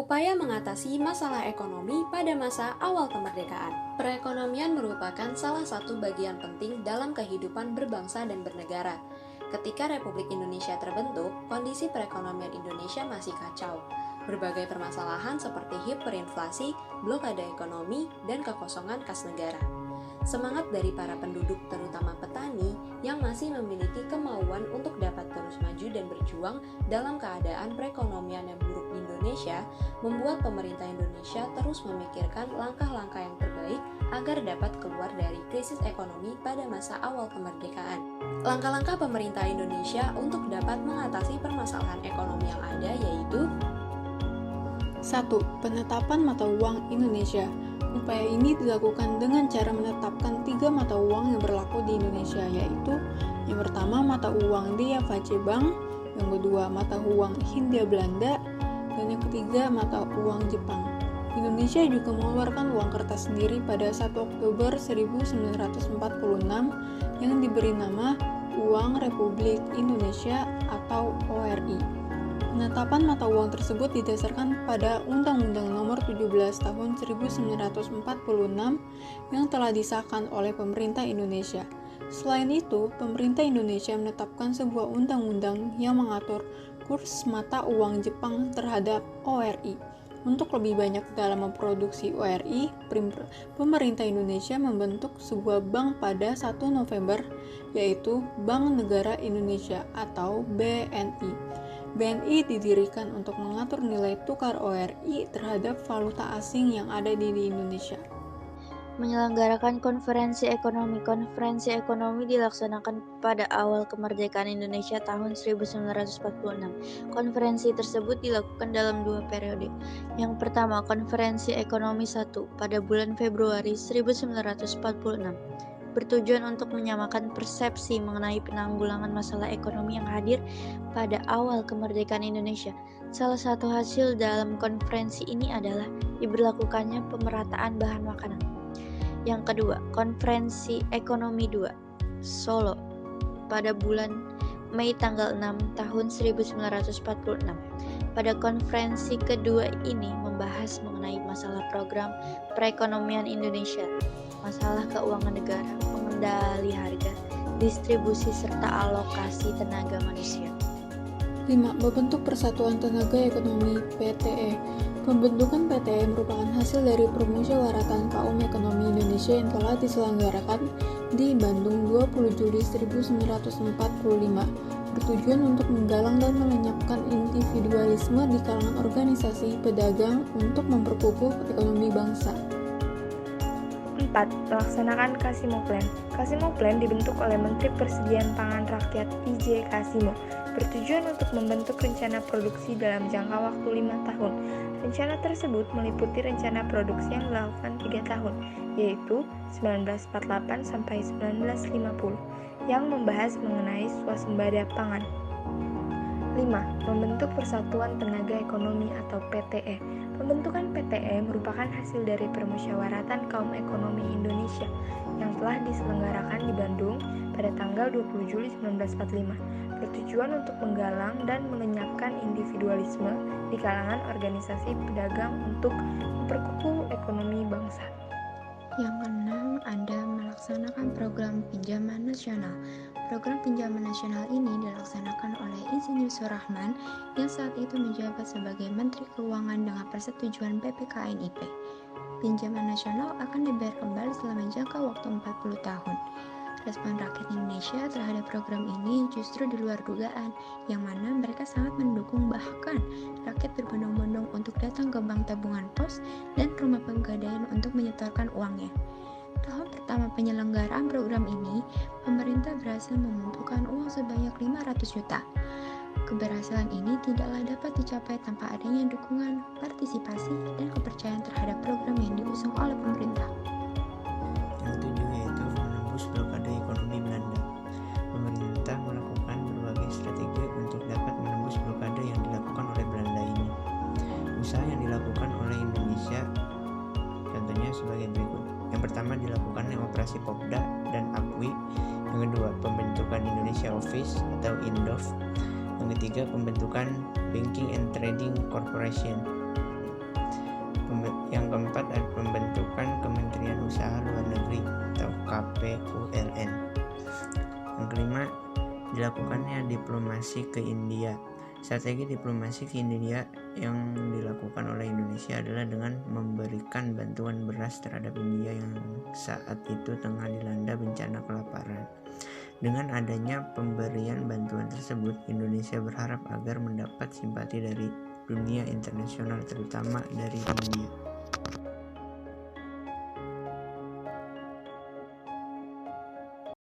Upaya mengatasi masalah ekonomi pada masa awal kemerdekaan. Perekonomian merupakan salah satu bagian penting dalam kehidupan berbangsa dan bernegara. Ketika Republik Indonesia terbentuk, kondisi perekonomian Indonesia masih kacau. Berbagai permasalahan seperti hiperinflasi, blokade ekonomi, dan kekosongan kas negara. Semangat dari para penduduk, terutama petani, yang masih memiliki kemauan untuk dapat terus maju dan berjuang dalam keadaan perekonomian yang buruk di Indonesia, membuat pemerintah Indonesia terus memikirkan langkah-langkah yang terbaik agar dapat keluar dari krisis ekonomi pada masa awal kemerdekaan. Langkah-langkah pemerintah Indonesia untuk dapat mengatasi permasalahan ekonomi yang ada yaitu 1. Penetapan mata uang Indonesia. Upaya ini dilakukan dengan cara menetapkan 3 mata uang yang berlaku di Indonesia, yaitu yang pertama mata uang DIY Bank, yang kedua mata uang Hindia Belanda, dan yang ketiga mata uang Jepang. Indonesia juga mengeluarkan uang kertas sendiri pada 1 Oktober 1946 yang diberi nama Uang Republik Indonesia atau ORI. Penetapan mata uang tersebut didasarkan pada Undang-Undang Nomor 17 Tahun 1946 yang telah disahkan oleh pemerintah Indonesia. Selain itu, pemerintah Indonesia menetapkan sebuah undang-undang yang mengatur kurs mata uang Jepang terhadap ORI. Untuk lebih banyak dalam memproduksi ORI, pemerintah Indonesia membentuk sebuah bank pada 1 November, yaitu Bank Negara Indonesia atau BNI. BNI didirikan untuk mengatur nilai tukar ORI terhadap valuta asing yang ada di Indonesia. Menyelenggarakan konferensi ekonomi. Konferensi ekonomi dilaksanakan pada awal kemerdekaan Indonesia tahun 1946. Konferensi tersebut dilakukan dalam 2 periode. Yang pertama, Konferensi Ekonomi 1 pada bulan Februari 1946. Bertujuan untuk menyamakan persepsi mengenai penanggulangan masalah ekonomi yang hadir pada awal kemerdekaan Indonesia. Salah satu hasil dalam konferensi ini adalah diberlakukannya pemerataan bahan makanan. Yang kedua, Konferensi Ekonomi 2, Solo, pada bulan Mei tanggal 6 tahun 1946. Pada konferensi kedua ini membahas mengenai masalah program perekonomian Indonesia, masalah keuangan negara, pengendali harga, distribusi serta alokasi tenaga manusia. 5. Membentuk Persatuan Tenaga Ekonomi PTE. Pembentukan PTE merupakan hasil dari permusyawaratan kaum ekonomi Indonesia yang telah diselenggarakan di Bandung 20 Juli 1945, bertujuan untuk menggalang dan melenyapkan individualisme di kalangan organisasi pedagang untuk memperkukuh ekonomi bangsa. 4. Melaksanakan Kasimo Plan. Kasimo Plan dibentuk oleh Menteri Persediaan Pangan Rakyat I.J. Kasimo, bertujuan untuk membentuk rencana produksi dalam jangka waktu 5 tahun. Rencana tersebut meliputi rencana produksi yang dilakukan 3 tahun, yaitu 1948 sampai 1950, yang membahas mengenai swasembada pangan. 5. Membentuk Persatuan Tenaga Ekonomi atau PTE. Pembentukan PTE merupakan hasil dari permusyawaratan kaum ekonomi Indonesia yang telah diselenggarakan di Bandung pada tanggal 20 Juli 1945, bertujuan untuk menggalang dan melenyapkan individualisme di kalangan organisasi pedagang untuk memperkukuh ekonomi bangsa. Yang keenam, ada melaksanakan program pinjaman nasional. Program pinjaman nasional ini dilaksanakan oleh Insinyur Surahman yang saat itu menjabat sebagai Menteri Keuangan dengan persetujuan BPKNIP. Pinjaman nasional akan dibayar kembali selama jangka waktu 40 tahun. Respon rakyat Indonesia terhadap program ini justru di luar dugaan, yang mana mereka sangat mendukung, bahkan rakyat berbondong-bondong untuk datang ke bank tabungan pos dan rumah pegadaian untuk menyetorkan uangnya. Tahun pertama penyelenggaraan program ini, pemerintah berhasil mengumpulkan uang sebanyak 500 juta. Keberhasilan ini tidaklah dapat dicapai tanpa adanya dukungan, partisipasi, dan kepercayaan terhadap program yang diusung oleh pemerintah. Yang ketujuh yaitu menembus blokade ekonomi Belanda. Pemerintah melakukan berbagai strategi untuk dapat menembus blokade yang dilakukan oleh Belanda ini. Usaha yang dilakukan oleh Indonesia contohnya sebagai berikut. Yang pertama dilakukannya operasi Popda dan Akwi. Yang kedua, pembentukan Indonesia Office atau INDOF. Yang ketiga, pembentukan Banking and Trading Corporation. PULN. Yang kelima, dilakukannya diplomasi ke India. Strategi diplomasi ke India yang dilakukan oleh Indonesia adalah dengan memberikan bantuan beras terhadap India yang saat itu tengah dilanda bencana kelaparan. Dengan adanya pemberian bantuan tersebut, Indonesia berharap agar mendapat simpati dari dunia internasional, terutama dari India.